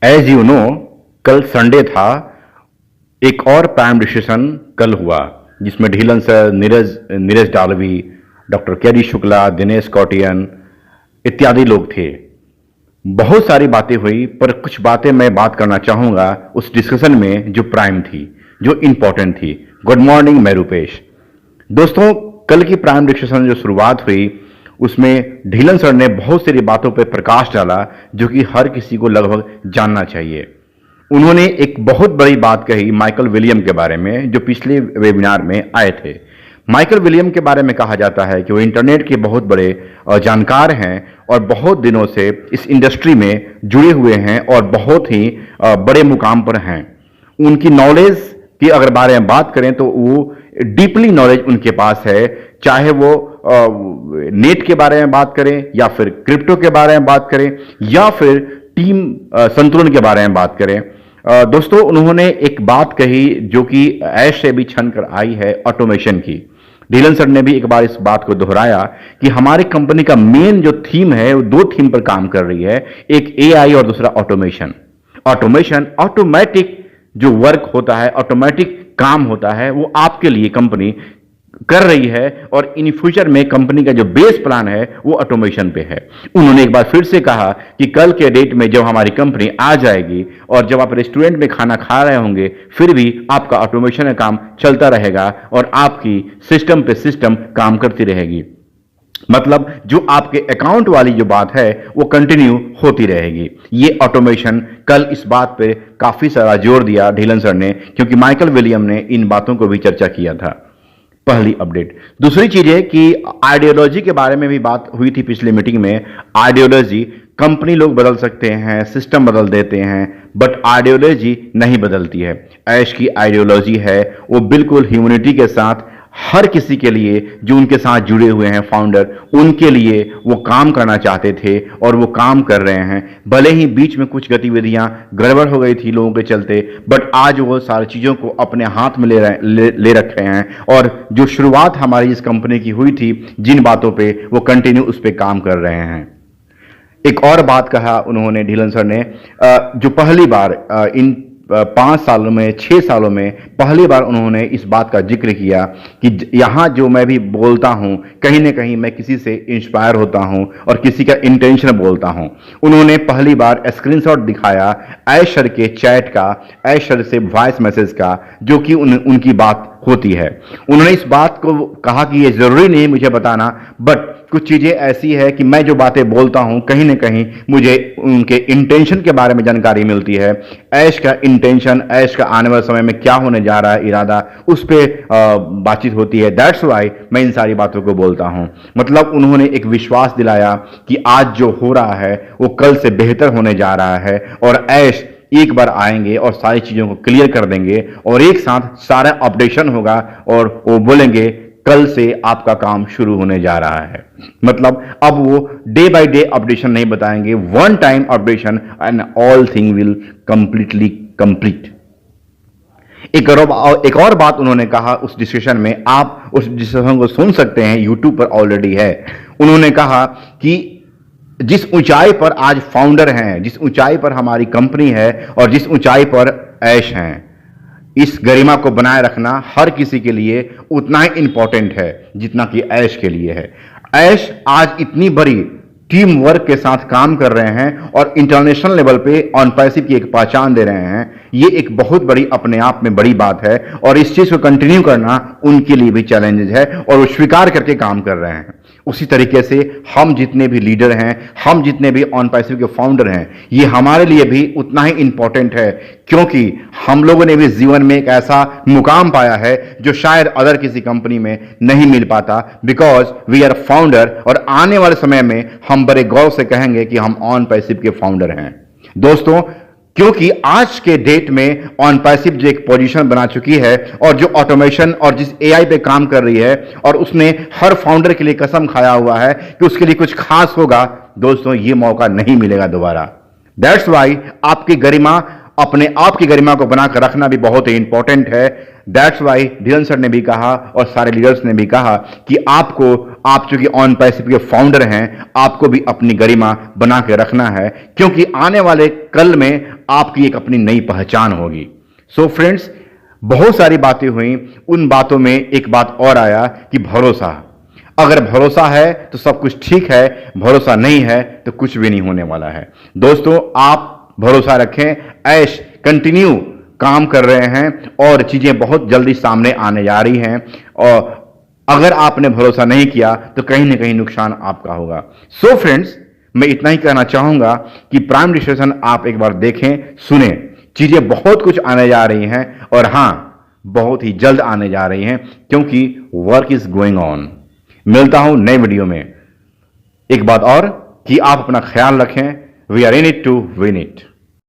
As you know, कल Sunday था। एक और प्राइम डिसीजन कल हुआ जिसमें Dhillon sir, Neeraj डालवी, doctor KD Shukla, Dinesh कौटियन इत्यादि लोग थे। बहुत सारी बातें हुई, पर कुछ बातें मैं बात करना चाहूंगा उस डिस्कशन में जो प्राइम थी, जो इंपॉर्टेंट थी। गुड मॉर्निंग, मैं रूपेश। दोस्तों, कल की प्राइम डिस्कशन जो शुरुआत हुई उसमें ढीलन सर ने बहुत सारी बातों पर प्रकाश डाला जो कि हर किसी को लगभग जानना चाहिए। उन्होंने एक बहुत बड़ी बात कही माइकल विलियम के बारे में, जो पिछले वेबिनार में आए थे। माइकल विलियम के बारे में कहा जाता है कि वो इंटरनेट के बहुत बड़े जानकार हैं और बहुत दिनों से इस इंडस्ट्री में जुड़े हुए हैं और बहुत ही बड़े मुकाम पर हैं। उनकी नॉलेज की अगर बारे में बात करें तो वो डीपली नॉलेज उनके पास है, चाहे वो नेट के बारे में बात करें या फिर क्रिप्टो के बारे में बात करें या फिर टीम संतुलन के बारे में बात करें। दोस्तों, उन्होंने एक बात कही जो कि ऐश से भी छन कर आई है, ऑटोमेशन की। ढीलन सर ने भी एक बार इस बात को दोहराया कि हमारी कंपनी का मेन जो थीम है वो दो थीम पर काम कर रही है, एक एआई और दूसरा ऑटोमेशन। ऑटोमेशन, ऑटोमेटिक जो वर्क होता है, ऑटोमेटिक काम होता है, वो आपके लिए कंपनी कर रही है और इन फ्यूचर में कंपनी का जो बेस प्लान है वो ऑटोमेशन पे है। उन्होंने एक बार फिर से कहा कि कल के डेट में जब हमारी कंपनी आ जाएगी और जब आप रेस्टोरेंट में खाना खा रहे होंगे फिर भी आपका ऑटोमेशन का काम चलता रहेगा और आपकी सिस्टम पे सिस्टम काम करती रहेगी। मतलब जो आपके अकाउंट वाली जो बात है वो कंटिन्यू होती रहेगी। ये ऑटोमेशन, कल इस बात पे काफी सारा जोर दिया ढीलन सर ने, क्योंकि माइकल विलियम ने इन बातों को भी चर्चा किया था। पहली अपडेट। दूसरी चीज है कि आइडियोलॉजी के बारे में भी बात हुई थी पिछली मीटिंग में। आइडियोलॉजी, कंपनी लोग बदल सकते हैं, सिस्टम बदल देते हैं, बट आइडियोलॉजी नहीं बदलती है। ऐश की आइडियोलॉजी है वो बिल्कुल ह्यूमैनिटी के साथ, हर किसी के लिए जो उनके साथ जुड़े हुए हैं फाउंडर, उनके लिए वो काम करना चाहते थे और वो काम कर रहे हैं। भले ही बीच में कुछ गतिविधियां गड़बड़ हो गई थी लोगों के चलते, बट आज वो सारी चीज़ों को अपने हाथ में ले रखे हैं और जो शुरुआत हमारी इस कंपनी की हुई थी जिन बातों पे, वो कंटिन्यू उस पर काम कर रहे हैं। एक और बात कहा उन्होंने, ढीलन सर ने, जो पहली बार इन 5 सालों में, 6 सालों में पहली बार उन्होंने इस बात का जिक्र किया कि यहाँ जो मैं भी बोलता हूँ कहीं ना कहीं मैं किसी से इंस्पायर होता हूँ और किसी का इंटेंशन बोलता हूँ। उन्होंने पहली बार स्क्रीनशॉट दिखाया ऐश सर के चैट का, ऐश सर से वॉइस मैसेज का, जो कि उनकी बात होती है। उन्होंने इस बात को कहा कि ये जरूरी नहीं मुझे बताना, बट कुछ चीजें ऐसी है कि मैं जो बातें बोलता हूं कहीं ना कहीं मुझे उनके इंटेंशन के बारे में जानकारी मिलती है। ऐश का इंटेंशन, ऐश का आने वाले समय में क्या होने जा रहा है, इरादा, उस पर बातचीत होती है। दैट्स वाई मैं इन सारी बातों को बोलता हूं। मतलब उन्होंने एक विश्वास दिलाया कि आज जो हो रहा है वो कल से बेहतर होने जा रहा है और ऐश एक बार आएंगे और सारी चीजों को क्लियर कर देंगे और एक साथ सारा अपडेशन होगा और वो बोलेंगे कल से आपका काम शुरू होने जा रहा है। मतलब अब वो डे बाय डे अपडेशन नहीं बताएंगे, one time updation and all thing will completely complete. एक और बात उन्होंने कहा उस डिस्कशन में, आप उस डिस्कशन को सुन सकते हैं, यूट्यूब पर ऑलरेडी है। उन्होंने कहा कि जिस ऊंचाई पर आज फाउंडर हैं, जिस ऊंचाई पर हमारी कंपनी है और जिस ऊंचाई पर ऐश हैं, इस गरिमा को बनाए रखना हर किसी के लिए उतना ही इंपॉर्टेंट है जितना कि ऐश के लिए है। ऐश आज इतनी बड़ी टीम वर्क के साथ काम कर रहे हैं और इंटरनेशनल लेवल पे ऑन पैसिव की एक पहचान दे रहे हैं। ये एक बहुत बड़ी अपने आप में बड़ी बात है और इस चीज को कंटिन्यू करना उनके लिए भी चैलेंजेस है और वो स्वीकार करके काम कर रहे हैं। उसी तरीके से हम जितने भी लीडर हैं, हम जितने भी ऑन पैसिव के फाउंडर हैं, ये हमारे लिए भी उतना ही इंपॉर्टेंट है, क्योंकि हम लोगों ने भी जीवन में एक ऐसा मुकाम पाया है जो शायद अदर किसी कंपनी में नहीं मिल पाता, बिकॉज वी आर फाउंडर। और आने वाले समय में हम बड़े गौर से कहेंगे कि हम ऑन पैसिव के फाउंडर हैं। दोस्तों, क्योंकि आज के डेट में ऑन पैसिव जो एक पोजीशन बना चुकी है और जो ऑटोमेशन और जिस एआई पे काम कर रही है और उसने हर फाउंडर के लिए कसम खाया हुआ है कि उसके लिए कुछ खास होगा, दोस्तों ये मौका नहीं मिलेगा दोबारा। दैट्स वाई आपकी गरिमा अपने आप की गरिमा को बनाकर रखना भी बहुत ही इंपॉर्टेंट है। दैट्स वाई धीरन सर ने भी कहा और सारे लीडर्स ने भी कहा कि आप चूंकि ऑन पैसिव के फाउंडर हैं, आपको भी अपनी गरिमा बना के रखना है, क्योंकि आने वाले कल में आपकी एक अपनी नई पहचान होगी। सो फ्रेंड्स, बहुत सारी बातें हुई, उन बातों में एक बात और आया कि भरोसा। अगर भरोसा है तो सब कुछ ठीक है, भरोसा नहीं है तो कुछ भी नहीं होने वाला है। दोस्तों, आप भरोसा रखें, ऐश कंटिन्यू काम कर रहे हैं और चीजें बहुत जल्दी सामने आने जा रही हैं, और अगर आपने भरोसा नहीं किया तो कहीं ना कहीं नुकसान आपका होगा। सो फ्रेंड्स, मैं इतना ही कहना चाहूंगा कि प्राइम डिस्कशन आप एक बार देखें, सुने, चीजें बहुत कुछ आने जा रही हैं, और हां, बहुत ही जल्द आने जा रही हैं, क्योंकि वर्क इज गोइंग ऑन। मिलता हूं नए वीडियो में। एक बात और कि आप अपना ख्याल रखें। We are in it to win it.